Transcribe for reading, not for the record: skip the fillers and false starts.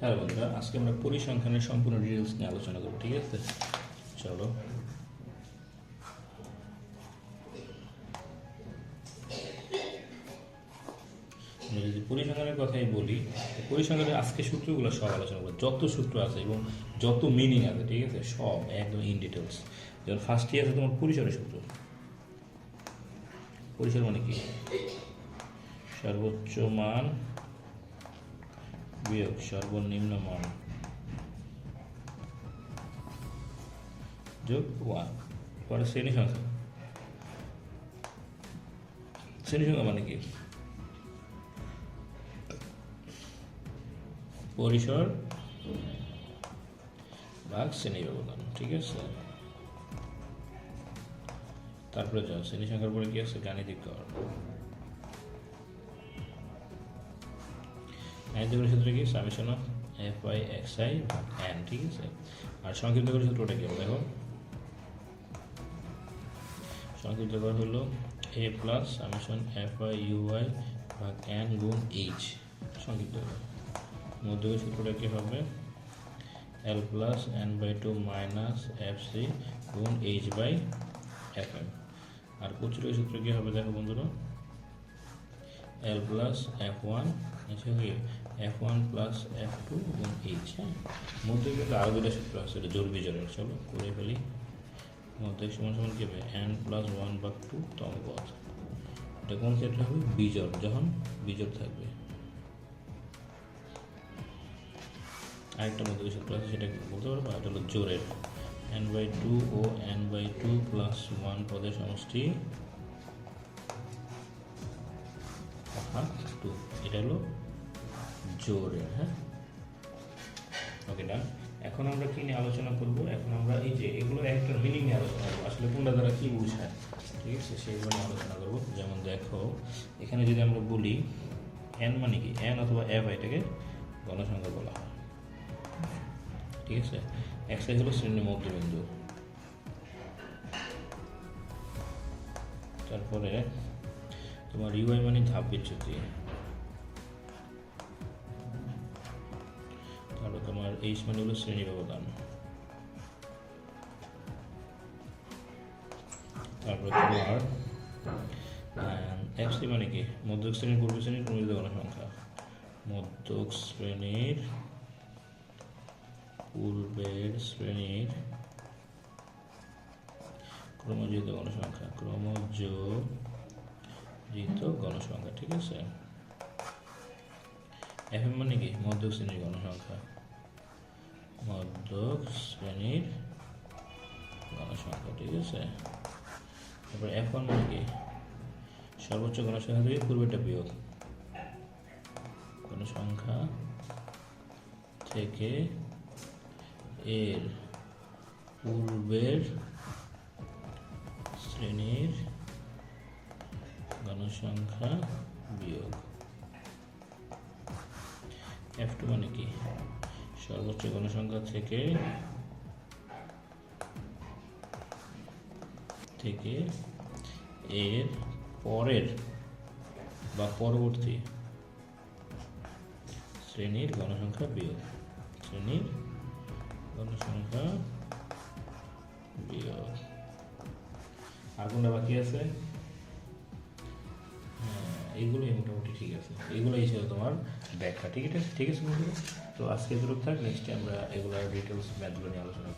হ্যাঁ বন্ধুরা, আজকে আমরা পরিসংখ্যানের সম্পূর্ণ ডিটেলস নিয়ে আলোচনা করব। ঠিক আছে, চলো। যদি পরিসংখ্যানের কথাই বলি, পরিসংখ্যানের আজকে সূত্রগুলো সব আলোচনা করবো, যত সূত্র আছে এবং যত মিনিং আছে, ঠিক আছে, সব একদম ইন ডিটেলস। যেমন ফার্স্টে আছে তোমার পরিসরের সূত্র। পরিসর মানে কি? সর্বোচ্চ মান বিয়োগ সর্বনিম্ন মান যোগ 1। পরে শ্রেণী সংখ্যা। শ্রেণী সংখ্যা মানে কি? পরিসর ভাগ শ্রেণী ব্যবধান। ঠিক আছে, তারপরে যাও শ্রেণী সংখ্যার পরে কি আছে? গাণিতিক গড়। গাণিতিক গড়ের সূত্র কি? সামেশন অফ fi xi ভাগ n। ঠিক আছে, আর সংক্ষিপ্ত গড়ের সূত্রটা কি? দেখো, সংক্ষিপ্ত গড় হলো a plus summation fi ui ভাগ n গুণ h। সংক্ষিপ্ত গড়। মধ্যগড়ের সূত্রটা কি হবে? l plus n by 2 minus fc গুণ h বাই fm। আর প্রচুরের সূত্র কি হবে? দেখো বন্ধুরা, l plus f1 f1 plus f2 গুণ h। হ্যাঁ, মধ্যে কিন্তু আরও দুটো সূত্র আছে, এটা জোর বিজোরের। চলো করে ফেলি। মধ্যে সমান সমান কি হবে? n প্লাস 1 ভাগ 2 তম পদ। এটা কোন ক্ষেত্রে হবে? বিজোড়, যখন বিজোড় থাকবে। আরেকটা মধ্যে সূত্র আছে, সেটা বলতে পারবো? এটা হলো জোরের। n বাই 2 ও n বাই 2 প্লাস 1 পদের সমষ্টি ভাগ 2। এটা হলো জোরের। হ্যাঁ, ওকে, ডান। এখন আমরা কি নিয়ে আলোচনা করব? এখন আমরা এই যে এগুলো একটা মিনিং নিয়ে আলোচনা করবো, আসলে কোনটা দ্বারা কি বোঝায়। ঠিক আছে, সেইগুলো নিয়ে আলোচনা করবো। যেমন দেখো, এখানে যদি আমরা বলি n মানে কি? n অথবা f, এটাকে গণসংখ্যা বলা হয়। ঠিক আছে, xi হলো শ্রেণী মধ্যবিন্দু। তারপরে তোমার ইউআই মানে ধাপ বিচ্যুতি। তারপর তোমার এইচ মানে হলো শ্রেণী ব্যবধান। তারপর তোমার এফসি মানে কি? মধ্যক শ্রেণীর পূর্ব শ্রেণীর ক্রমিত গণসংখ্যা। মধ্যক শ্রেণীর পূর্বের শ্রেণীর ক্রমজিত গণসংখ্যা। ক্রমজিত গণসংখ্যা। ঠিক আছে, এফএম মানে কি? মধ্যক শ্রেণীর গণসংখ্যা। মধ্যক শ্রেণীর গণসংখ্যা। ঠিক আছে, তারপর F1 মানে কি? সর্বোচ্চ গণসংখ্যা থেকে পূর্বেরটা বিয়োগ। গণসংখ্যা থেকে এর পূর্বের শ্রেণীর গণসংখ্যা বিয়োগ। F2 মানে কি? সর্বোচ্চ গণসংখ্যা থেকে এর পরের বা পরবর্তী শ্রেণীর গণসংখ্যা বিয়োগ। শ্রেণীর গণসংখ্যা বিয়োগ। আর কোনটা বাকি আছে? এইগুলোই মোটামুটি ঠিক আছে। এইগুলোই ছিল তোমার ব্যাখ্যা। ঠিক আছে, ঠিক আছে বন্ধুরা। তো আজকে এতটুকু থাক, নেক্সটে আমরা এগুলো ডিটেলস ম্যাথগুলো নিয়ে আলোচনা